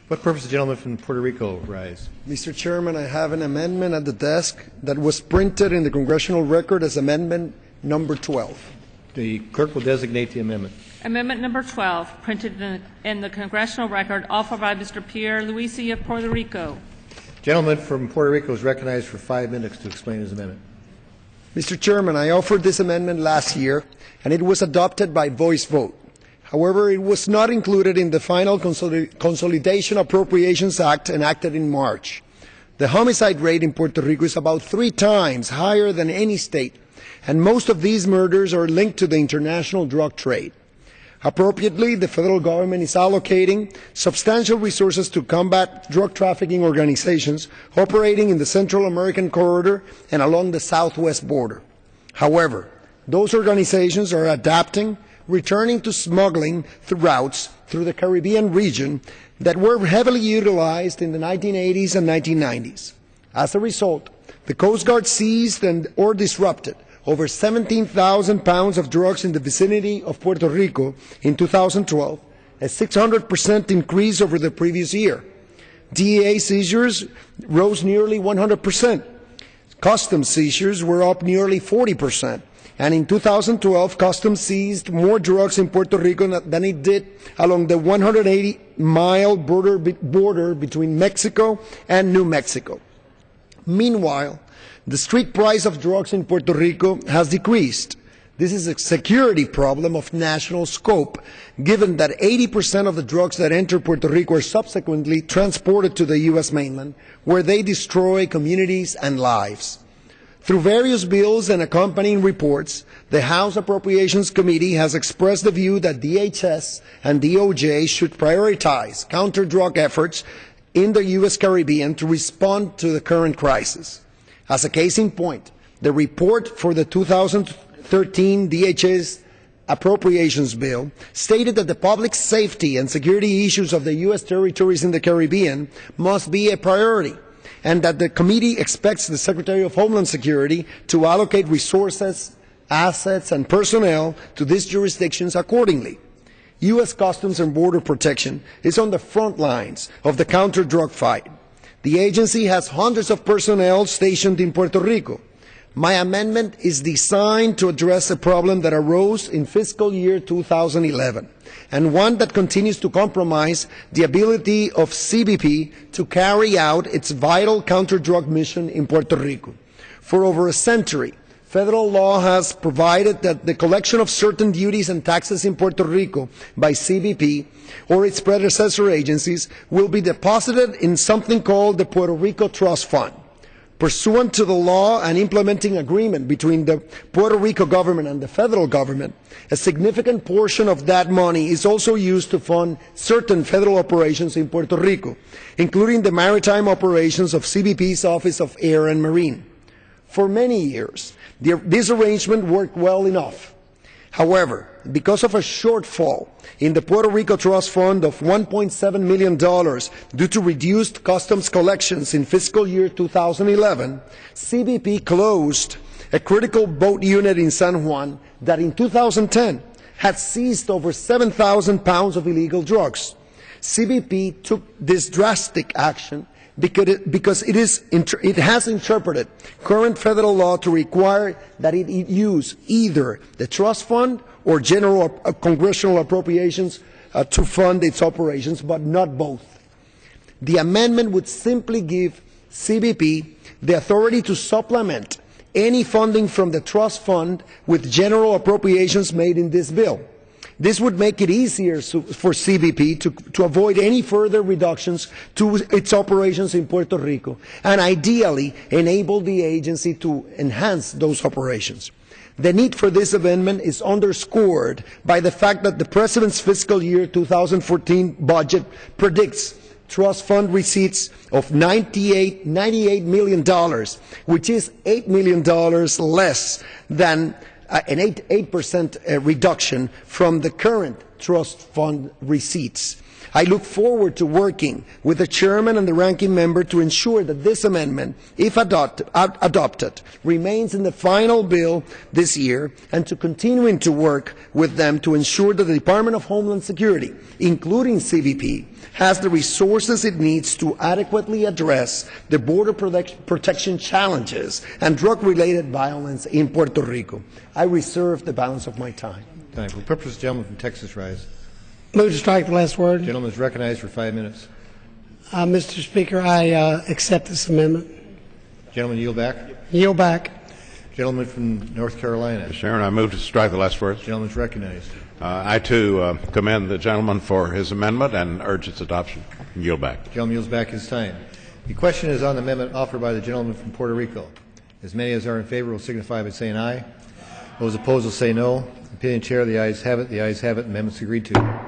What purpose does the gentleman from Puerto Rico rise? Mr. Chairman, I have an amendment at the desk that was printed in the congressional record as amendment number 12. The clerk will designate the amendment. Amendment number 12, printed in the congressional record, offered by Mr. Pierre Luisi of Puerto Rico. Gentleman from Puerto Rico is recognized for 5 minutes to explain his amendment. Mr. Chairman, I offered this amendment last year, and it was adopted by voice vote. However, it was not included in the final Consolidation Appropriations Act enacted in March. The homicide rate in Puerto Rico is about 3 times higher than any state, and most of these murders are linked to the international drug trade. Appropriately, the federal government is allocating substantial resources to combat drug trafficking organizations operating in the Central American corridor and along the southwest border. However, those organizations are adapting, returning to smuggling routes through the Caribbean region that were heavily utilized in the 1980s and 1990s. As a result, the Coast Guard seized or disrupted over 17,000 pounds of drugs in the vicinity of Puerto Rico in 2012, a 600% increase over the previous year. DEA seizures rose nearly 100%. Customs seizures were up nearly 40%. And in 2012, Customs seized more drugs in Puerto Rico than it did along the 180-mile border between Mexico and New Mexico. Meanwhile, the street price of drugs in Puerto Rico has decreased. This is a security problem of national scope, given that 80% of the drugs that enter Puerto Rico are subsequently transported to the U.S. mainland, where they destroy communities and lives. Through various bills and accompanying reports, the House Appropriations Committee has expressed the view that DHS and DOJ should prioritize counter-drug efforts in the U.S. Caribbean to respond to the current crisis. As a case in point, the report for the 2013 DHS Appropriations Bill stated that the public safety and security issues of the U.S. territories in the Caribbean must be a priority, and that the committee expects the Secretary of Homeland Security to allocate resources, assets, and personnel to these jurisdictions accordingly. U.S. Customs and Border Protection is on the front lines of the counter-drug fight. The agency has hundreds of personnel stationed in Puerto Rico. My amendment is designed to address a problem that arose in fiscal year 2011, and one that continues to compromise the ability of CBP to carry out its vital counter-drug mission in Puerto Rico. For over a century, federal law has provided that the collection of certain duties and taxes in Puerto Rico by CBP or its predecessor agencies will be deposited in something called the Puerto Rico Trust Fund. Pursuant to the law and implementing agreement between the Puerto Rico government and the federal government, a significant portion of that money is also used to fund certain federal operations in Puerto Rico, including the maritime operations of CBP's Office of Air and Marine. For many years, this arrangement worked well enough. However, because of a shortfall in the Puerto Rico Trust Fund of $1.7 million due to reduced customs collections in fiscal year 2011, CBP closed a critical boat unit in San Juan that in 2010 had seized over 7,000 pounds of illegal drugs. CBP took this drastic action because it has interpreted current federal law to require that it use either the trust fund or general congressional appropriations to fund its operations, but not both. The amendment would simply give CBP the authority to supplement any funding from the trust fund with general appropriations made in this bill. This would make it easier for CBP to avoid any further reductions to its operations in Puerto Rico, and ideally enable the agency to enhance those operations. The need for this amendment is underscored by the fact that the President's fiscal year 2014 budget predicts trust fund receipts of $98 million, which is $8 million less than an 8% reduction from the current trust fund receipts. I look forward to working with the chairman and the ranking member to ensure that this amendment, if adopted, remains in the final bill this year, and to continuing to work with them to ensure that the Department of Homeland Security, including CBP, has the resources it needs to adequately address the border protection challenges and drug-related violence in Puerto Rico. I reserve the balance of my time. For the purpose, the gentleman from Texas rise. Move to strike the last word. The gentleman is recognized for 5 minutes. Mr. Speaker, I accept this amendment. Gentleman, yield back. Yield back. Gentleman from North Carolina. Mr. Chairman, I move to strike the last words. Gentleman is recognized. I, too, commend the gentleman for his amendment and urge its adoption. Yield back. Gentleman yields back his time. The question is on the amendment offered by the gentleman from Puerto Rico. As many as are in favor will signify by saying aye. Those opposed will say no. Opinion chair, the ayes have it. The ayes have it. Amendment's agreed to.